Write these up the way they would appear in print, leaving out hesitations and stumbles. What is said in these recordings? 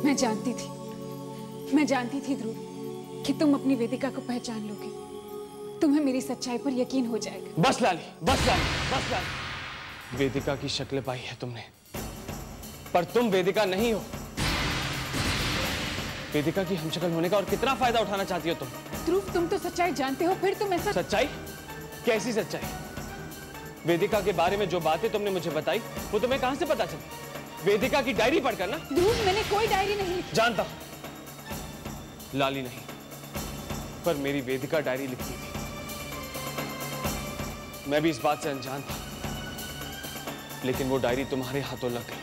मैं जानती थी ध्रुव कि तुम अपनी वेदिका को पहचान लोगे। तुम्हें मेरी सच्चाई पर यकीन हो जाएगा। बस लाली, बस लाली, बस लाली। वेदिका की शक्ल पाई है तुमने, पर तुम वेदिका नहीं हो। वेदिका की हमशक्ल होने का और कितना फायदा उठाना चाहती हो तुम? ध्रुव, तुम तो सच्चाई जानते हो, फिर तुम ऐसा। सच्चाई? कैसी सच्चाई? वेदिका के बारे में जो बातें तुमने मुझे बताई वो तुम्हें कहां से पता चली? वेदिका की डायरी पढ़कर ना? ध्रुव, मैंने कोई डायरी नहीं लिखी। जानता हूं, लाली नहीं, पर मेरी वेदिका डायरी लिखती थी। मैं भी इस बात से अनजान था, लेकिन वो डायरी तुम्हारे हाथों लग गई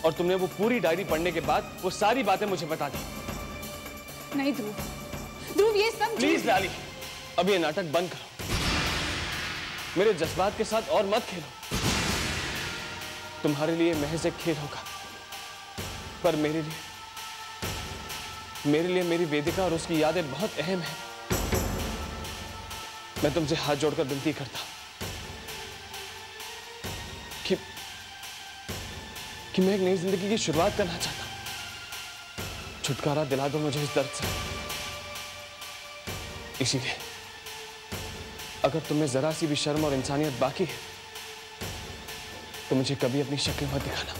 और तुमने वो पूरी डायरी पढ़ने के बाद वो सारी बातें मुझे बता दी। नहीं ध्रुव, ध्रुव ये सब। प्लीज लाली, अब ये नाटक बंद करो। मेरे जज्बात के साथ और मत खेलो। तुम्हारे लिए महज एक खेल होगा, पर मेरे लिए मेरी वेदिका और उसकी यादें बहुत अहम हैं। मैं तुमसे हाथ जोड़कर विनती करता हूं कि मैं एक नई जिंदगी की शुरुआत करना चाहता हूं। छुटकारा दिला दो मुझे इस दर्द से। इसीलिए अगर तुम्हें जरा सी भी शर्म और इंसानियत बाकी है तो मुझे कभी अपनी शक्ल मत दिखाना।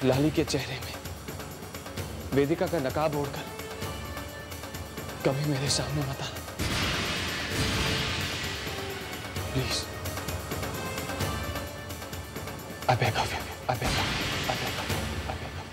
लाली के चेहरे में वेदिका का नकाब ओढ़कर कभी मेरे सामने मत आना, please. I beg of you, I beg of you, I beg of you, I beg of you.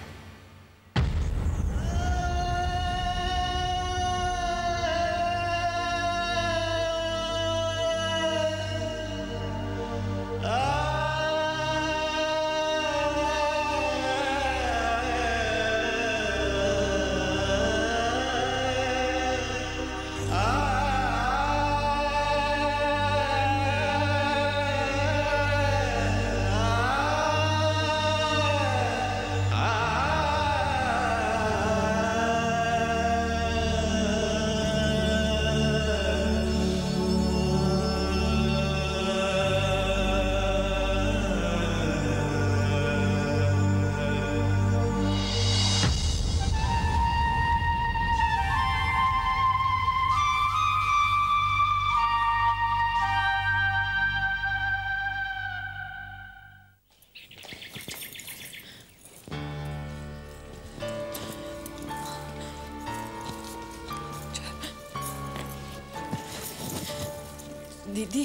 दीदी,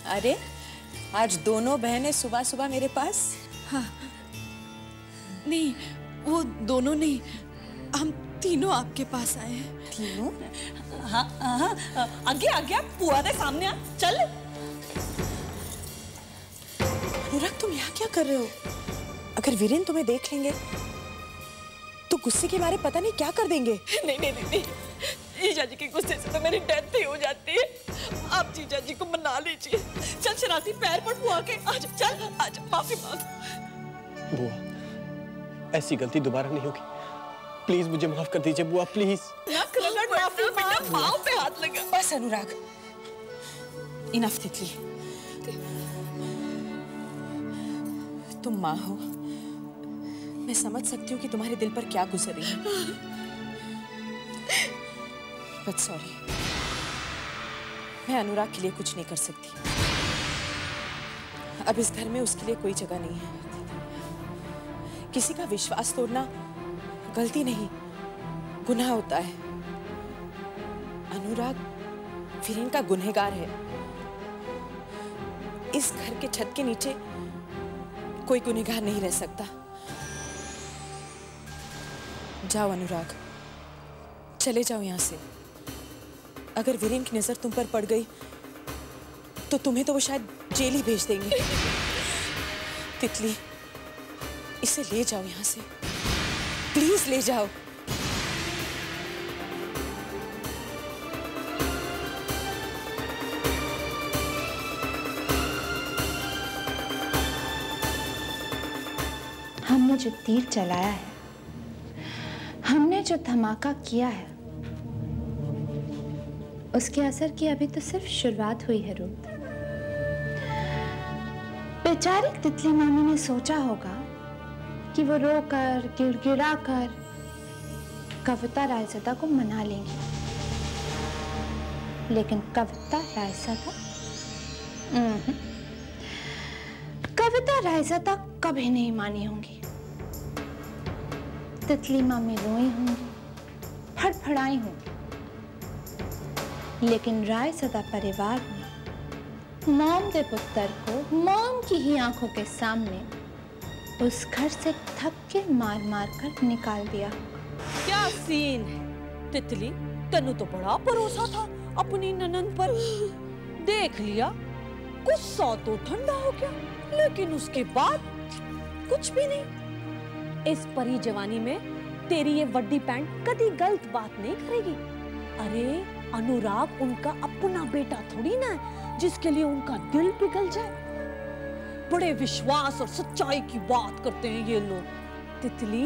अरे आज दोनों बहनें सुबह सुबह मेरे पास। हाँ, नहीं वो दोनों नहीं, हम तीनों आपके पास आए हैं। तीनों? हाँ हाँ, आगे आगे पुआ दे सामने आ, चल। अनुराग, तुम यहाँ क्या कर रहे हो? अगर वीरेन तुम्हें देख लेंगे तो गुस्से के मारे पता नहीं क्या कर देंगे। नहीं नहीं नहीं, जीजा जी के गुस्से से तो मेरी डेथ ही हो जाती है। आप जीजा जी को मना लीजिए। चल शरारती, पैर पर बुआ के आज, चल आज माफी मांग। बुआ, ऐसी गलती दोबारा नहीं होगी। प्लीज मुझे माफ कर दीजिए बुआ, प्लीज। माफी मांग, पाँव पे हाथ लगा। बस अनुराग, इनफ तितली। तुम माँ हो, मैं समझ सकती हूँ कि तुम्हारे दिल पर क्या गुजर रही है। बट सॉरी, मैं अनुराग के लिए कुछ नहीं कर सकती। अब इस घर में उसके लिए कोई जगह नहीं है। किसी का विश्वास तोड़ना गलती नहीं, गुनाह होता है। अनुराग वीरेन का गुनहगार है। इस घर के छत के नीचे कोई गुनहगार नहीं रह सकता। जाओ अनुराग, चले जाओ यहां से। अगर वीरेन की नजर तुम पर पड़ गई तो तुम्हें तो वो शायद जेल ही भेज देंगे। तितली, इसे ले जाओ यहां से, प्लीज ले जाओ। हमने जो तीर चलाया है, हमने जो धमाका किया है, उसके असर की अभी तो सिर्फ शुरुआत हुई है रूप। बेचारी तितली मामी ने सोचा होगा कि वो रोकर गिड़गिड़ा कर कविता रायज़दा को मना लेंगी, लेकिन कविता रायज़दा कविता रायज़दा कभी नहीं मानी होंगी। तितली मामी रोई होंगी, फड़फड़ाई होंगी, लेकिन रायज़दा परिवार ने मॉम के पुत्र को मॉम की ही आंखों के सामने उस घर से थक्के मार मार कर निकाल दिया। क्या सीन है तितली, तनु तो बड़ा भरोसा था अपनी ननद पर। देख लिया, गुस्सा तो ठंडा हो गया, लेकिन उसके बाद कुछ भी नहीं। इस परी जवानी में तेरी ये वड्डी पैंट कभी गलत बात नहीं करेगी। अरे अनुराग उनका अपना बेटा थोड़ी ना है जिसके लिए उनका दिल पिघल जाए। बड़े विश्वास और सच्चाई की बात करते हैं ये लोग। तितली,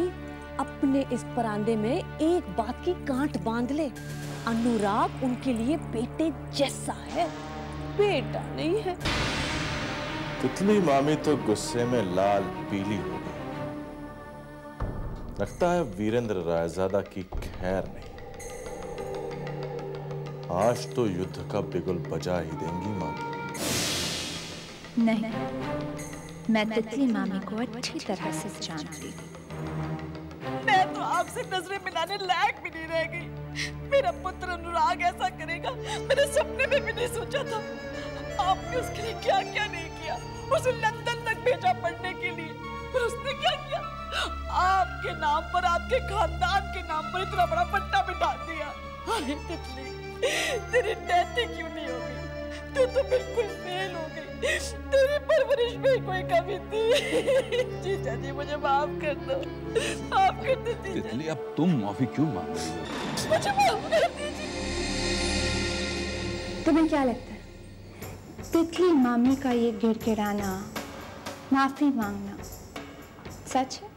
अपने इस परांडे में एक बात की गांठ बांध ले, अनुराग उनके लिए बेटे जैसा है, बेटा नहीं है। तितली मामी तो गुस्से में लाल पीली हो गई। लगता है वीरेंद्र रायज़ादा की खैर नहीं। आज तो युद्ध का बिगुल बजा ही देंगी मामी। नहीं, मैं तितली मामी को अच्छी तरह से जानती हूँ। मैं तो आपसे नजरें मिलाने लायक भी नहीं रह गई। मेरा पुत्र अनुराग ऐसा करेगा मैंने सपने में भी नहीं सोचा था। आपने उसके लिए क्या क्या नहीं किया। उसे लंदन तक भेजा पढ़ने के लिए, पर उसने क्या किया? आपके नाम पर, आपके खानदान के नाम पर इतना बड़ा पट्टा बिठा दिया। अरे तितली, तेरी डेथ क्यों नहीं हो गई? तू तो बिल्कुल फेल हो गई। तेरी परवरिश में कोई कमी थी। जीजा जी मुझे माफ कर दो, माफ कर दो जीजा। तितली, अब तुम माफी क्यों मांग रही हो? मुझे माफ कर दीजिए। तुम्हें क्या लगता है तितली मामी का ये गिड़गिड़ाना, माफी मांगना सच है?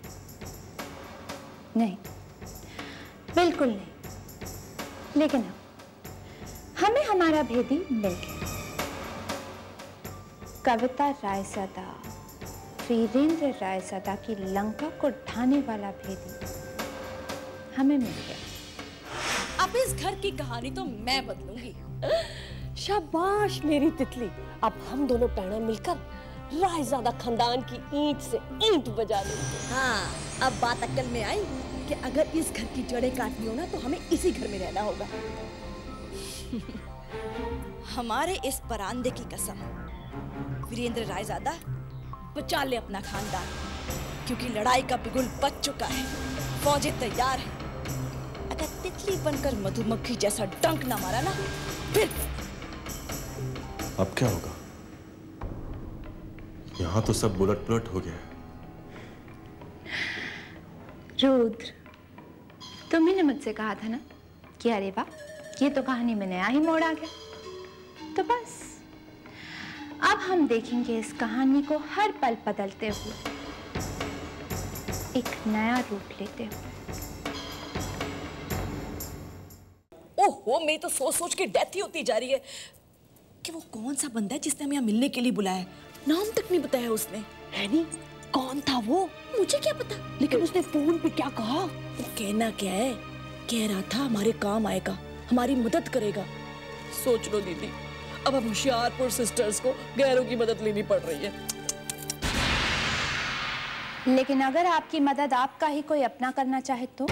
नहीं, बिल्कुल नहीं। लेकिन हमें हमारा भेदी मिल गया। कविता रायज़दा, वीरेंद्र रायज़दा की लंका को ढाने वाला भेदी हमें मिल गया। अब इस घर की कहानी तो मैं बदलूंगी। शाबाश मेरी तितली, अब हम दोनों बहनें मिलकर रायज़ादा खानदान की ईंट से ईंट बजा लेंगे। हाँ, अब बात अक्ल में आई कि अगर इस घर की जड़ें काटनी हो ना तो हमें इसी घर में रहना होगा। हमारे इस परांदे की कसम, वीरेंद्र रायज़ादा बचा ले अपना खानदान, क्योंकि लड़ाई का बिगुल बज चुका है, फौजें तैयार हैं। अगर तितली बनकर मधुमक्खी जैसा डंक ना मारा ना, फिर अब क्या होगा? यहाँ तो सब बुलट पुलट हो गया। रुद्र, तुम्ही ने मुझसे कहा था ना कि अरे वाह, ये तो कहानी में नया ही मोड़ आ गया। तो बस अब हम देखेंगे इस कहानी को हर पल बदलते हुए, एक नया रूप लेते हुए। ओहो, मेरी तो सोच सोच के डेथ ही होती जा रही है कि वो कौन सा बंदा है जिसने हमें यहाँ मिलने के लिए बुलाया। नाम तक नहीं बताया उसने। है नहीं, कौन था वो? मुझे क्या पता, लेकिन उसने फोन पे क्या कहा? वो कहना क्या है? कह रहा था हमारे काम आएगा, हमारी मदद करेगा। सोच लो दीदी, अब हम होशियारपुर सिस्टर्स को गैरों की मदद लेनी पड़ रही है। लेकिन अगर आपकी मदद आपका ही कोई अपना करना चाहे तो?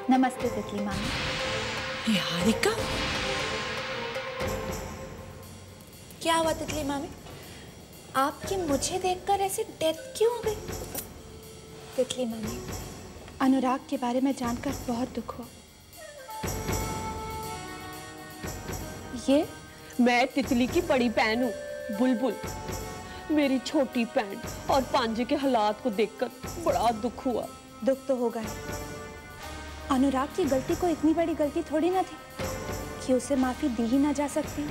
नमस्ते तितली मामी। ये हारिका? क्या हुआ तितली मामी? आपकी मुझे देखकर ऐसी डेथ क्यों हो गई? तितली मामी, अनुराग के बारे में जानकर बहुत दुख हुआ। ये मैं तितली की बड़ी बहन हूँ, बुलबुल। मेरी छोटी बहन और पांजे के हालात को देखकर बड़ा दुख हुआ। दुख तो होगा ही। अनुराग की गलती को इतनी बड़ी गलती थोड़ी ना थी कि उसे माफी दी ही ना जा सकती।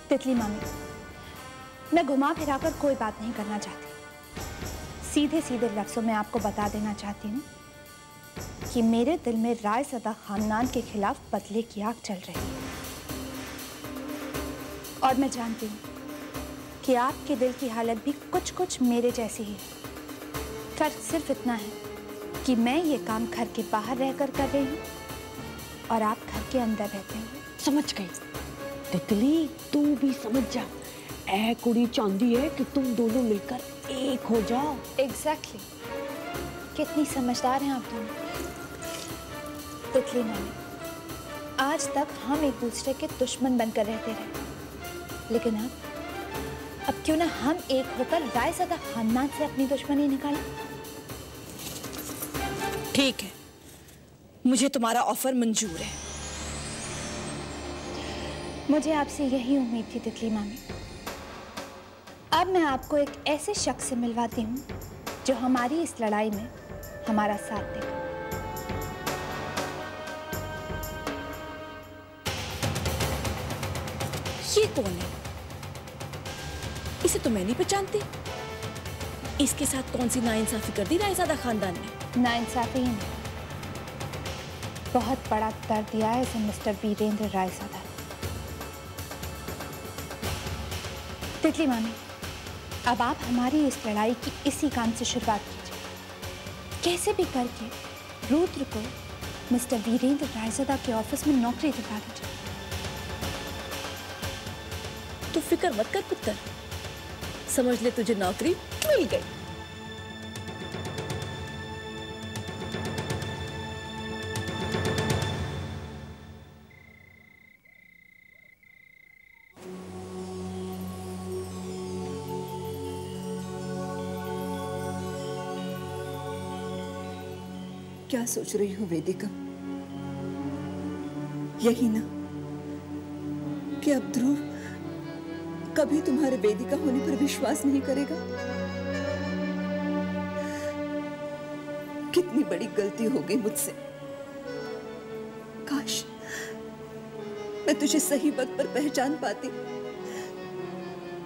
तितली मामी, मैं घुमा फिराकर कोई बात नहीं करना चाहती। सीधे सीधे लफ्जों में आपको बता देना चाहती हूँ कि मेरे दिल में रायज़ादा खानदान के खिलाफ बदले की आग चल रही है। और मैं जानती हूँ कि आपके दिल की हालत भी कुछ कुछ मेरे जैसी ही है। फर्क सिर्फ इतना है कि मैं ये काम घर के बाहर रहकर कर रही हूँ और आप घर के अंदर रहते हैं। समझ गई तितली, तू भी समझ जा। ऐ कुड़ी चांदी है कि तुम दोनों मिलकर एक हो जाओ। एग्जैक्टली। कितनी समझदार हैं आप दोनों। तितली मामी, आज तक हम एक दूसरे के दुश्मन बनकर रहते रहे, लेकिन अब क्यों ना हम एक होकर रायज़ादा खानदान से अपनी दुश्मनी निकालें। ठीक है, मुझे तुम्हारा ऑफर मंजूर है। मुझे आपसे यही उम्मीद थी तितली मामी। अब मैं आपको एक ऐसे शख्स से मिलवाती हूँ जो हमारी इस लड़ाई में हमारा साथ देगा। ये कौन है? इसे तो मैं नहीं पहचानती। इसके साथ कौन सी नाइंसाफी कर दी रायज़ादा खानदान ने? नाइंसाफी ही नहीं, बहुत बड़ा दर्द दिया है इसे मिस्टर वीरेंद्र रायज़ादा। तितली मामी, अब आप हमारी इस लड़ाई की इसी काम से शुरुआत कीजिए। कैसे भी करके रुद्र को मिस्टर वीरेंद्र रायज़ादा के ऑफिस में नौकरी दिलवा दीजिए। तू फिक्र मत कर पुत्र, समझ ले तुझे नौकरी मिल गई। क्या सोच रही हो वेदिका? यही ना कि अब ध्रुव कभी तुम्हारे वेदिका होने पर विश्वास नहीं करेगा? कितनी बड़ी गलती हो गई मुझसे। काश मैं तुझे सही वक्त पर पहचान पाती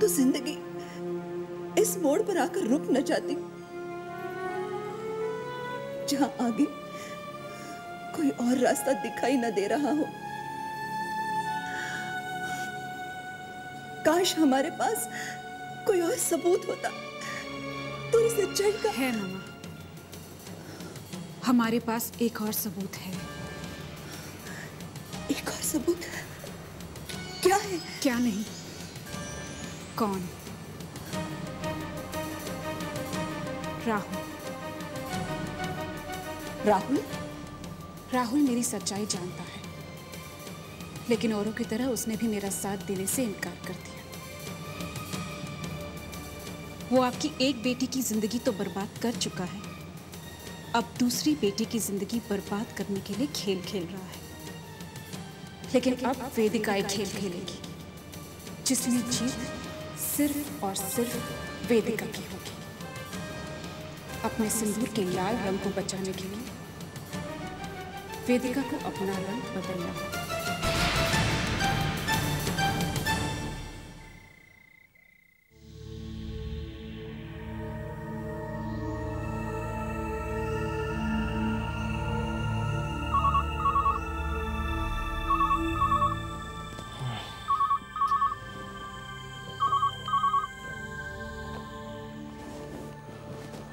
तो जिंदगी इस मोड़ पर आकर रुक न जाती, जहां आगे कोई और रास्ता दिखाई न दे रहा हो। काश हमारे पास कोई और सबूत होता तेरी सच्चाई का। है मामा, हमारे पास एक और सबूत है। एक और सबूत? क्या है? क्या नहीं? कौन? राहुल। राहुल? राहुल मेरी सच्चाई जानता है, लेकिन औरों की तरह उसने भी मेरा साथ देने से इनकार कर दिया। वो आपकी एक बेटी की जिंदगी तो बर्बाद कर चुका है, अब दूसरी बेटी की जिंदगी बर्बाद करने के लिए खेल खेल रहा है। लेकिन अब वेदिका एक खेल खेलेगी जिसमें जीत सिर्फ और सिर्फ वेदिका की होगी। अपने सिंदूर के लाल रंग को बचाने के लिए वेदिका को अपना रंग बदलना होगा।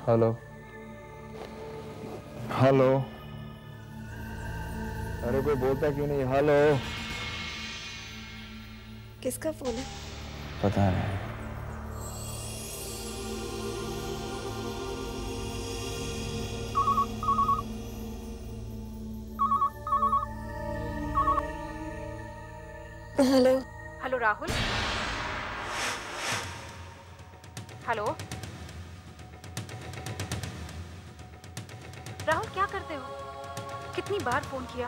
हेलो हेलो, अरे कोई बोलता क्यों नहीं? हेलो। किसका फोन है? पता नहीं। Hello. Hello Rahul. Hello Rahul, क्या करते हो? कितनी बार फोन किया,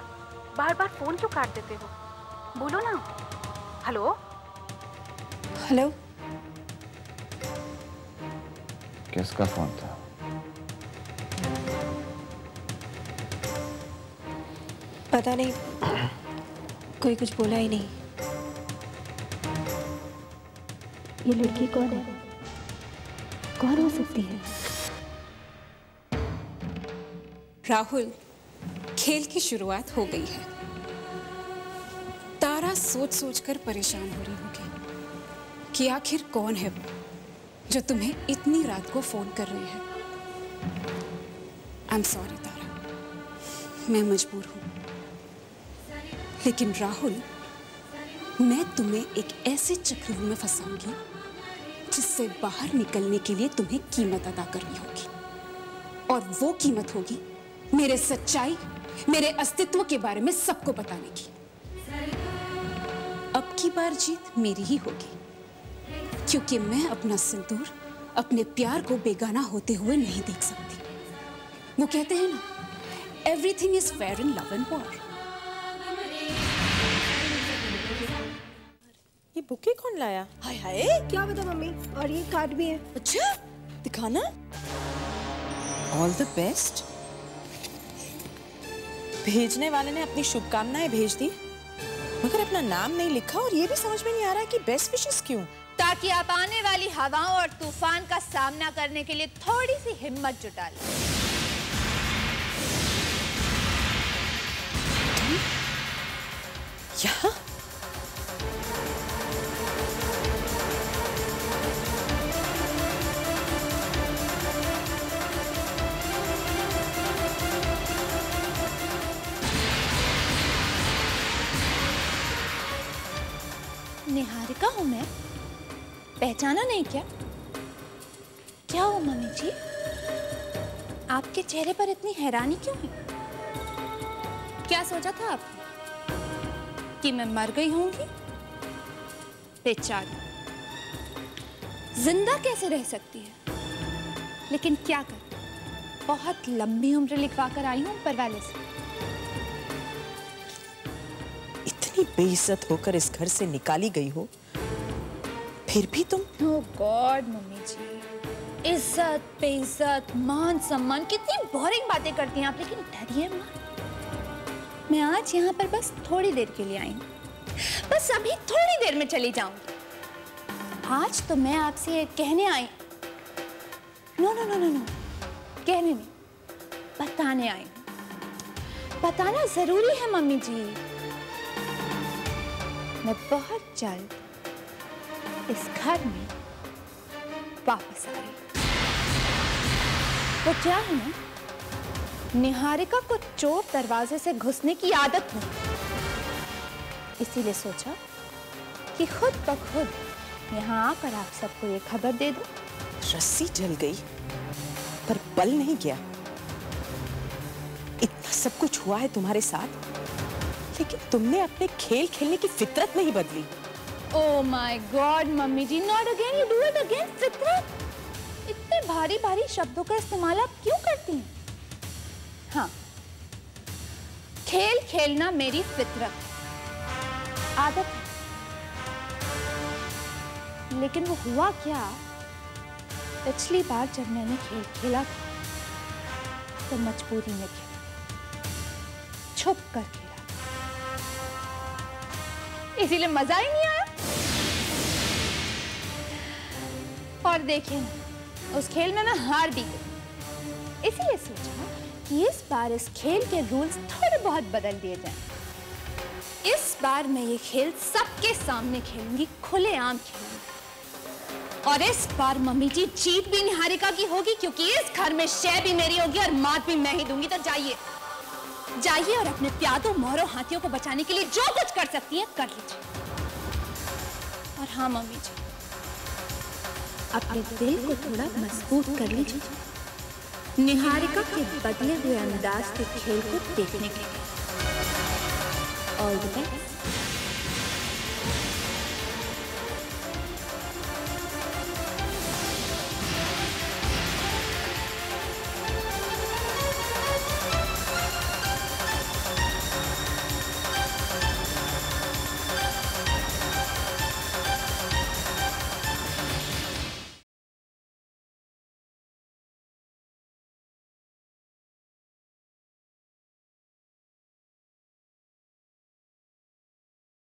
बार बार फोन क्यों काट देते हो? बोलो ना। Hello hello. किसका फोन था? पता नहीं, कोई कुछ बोला ही नहीं। ये लड़की कौन है? कौन हो सकती है? राहुल, खेल की शुरुआत हो गई है। तारा सोच सोच कर परेशान हो रही होगी। कि आखिर कौन है वो जो तुम्हें इतनी रात को फोन कर रही है। आई एम सॉरी तारा, मैं मजबूर हूं, लेकिन राहुल, मैं तुम्हें एक ऐसे चक्रव्यूह में फंसाऊंगी जिससे बाहर निकलने के लिए तुम्हें कीमत अदा करनी होगी, और वो कीमत होगी मेरे सच्चाई, मेरे अस्तित्व के बारे में सबको बताने की। अब की बार जीत मेरी ही होगी, क्योंकि मैं अपना सिंदूर अपने प्यार को बेगाना होते हुए नहीं देख सकती। वो कहते हैं ना, everything is fair in love and war. ये बुके कौन लाया? हाय हाय, क्या बता मम्मी, और ये कार्ड भी है। अच्छा, दिखाना। All the best. भेजने वाले ने अपनी शुभकामनाएं भेज दी, मगर अपना नाम नहीं लिखा, और ये भी समझ में नहीं आ रहा कि बेस्ट विशेस क्यों? ताकि आप आने वाली हवाओं और तूफान का सामना करने के लिए थोड़ी सी हिम्मत जुटा लें। यहाँ? निहारिका हूँ मैं, पहचाना नहीं क्या? क्या हो मम्मी जी, आपके चेहरे पर इतनी हैरानी क्यों है? क्या सोचा था आपने कि मैं मर गई होंगी? बेचारी जिंदा कैसे रह सकती है, लेकिन क्या कर, बहुत लंबी उम्र लिखवा कर आई हूँ ऊपर वाले से। इतनी बेइज्जत होकर इस घर से निकाली गई हो, फिर भी तुम। ओह गॉड मम्मी जी, इज्जत बेइज्जत मान सम्मान, कितनी बोरिंग बातें करती हैं आप, लेकिन डरिए मत। मैं आज यहाँ पर बस थोड़ी देर के लिए आई हूँ, बस अभी थोड़ी देर में चली जाऊंगी। आज तो मैं आपसे ये कहने आई, no no no no no, कहने नहीं, बताने आई हूँ। बताना जरूरी है मम्मी जी, मैं बहुत जल्द इस घर में वापस आ रही हूँ। वो क्या है ना, निहारिका को चोर दरवाजे से घुसने की आदत नहीं, इसीलिए सोचा कि खुद ब खुद यहाँ आकर आप सबको ये खबर दे दो। रस्सी जल गई पर बल नहीं गया। इतना सब कुछ हुआ है तुम्हारे साथ, लेकिन तुमने अपने खेल खेलने की फितरत नहीं बदली। Oh my God mummy ji, not again, you do it again. फितरत, इतने भारी भारी शब्दों का इस्तेमाल आप क्यों करती हैं? हाँ, खेल खेलना मेरी फितरत, आदत है। लेकिन वो हुआ क्या, पिछली बार जब मैंने खेल खेला था तो मजबूरी में खेला, छुप कर खेला, इसीलिए मजा ही नहीं आया। और देखिए ना, उस खेल में मैं हार भी गई, इसीलिए सोचा कि इस बार इस खेल के रूल्स थोड़े बहुत बदल दिए जाएं। इस बार मैं ये खेल सबके सामने खेलूंगी, खुलेआम खेलूंगी। और इस बार मम्मी जी जीत भी निहारिका की होगी, क्योंकि इस घर में शय भी मेरी होगी और मात भी मैं ही दूंगी। तो जाइए जाइए और अपने प्यादों मोरों हाथियों को बचाने के लिए जो कुछ कर सकती हैं कर लीजिए। और हाँ मम्मी जी, अपने दिल को थोड़ा मजबूत कर लीजिए, निहारिका के बदले हुए अंदाज के खेल को देखने के लिए। All the best.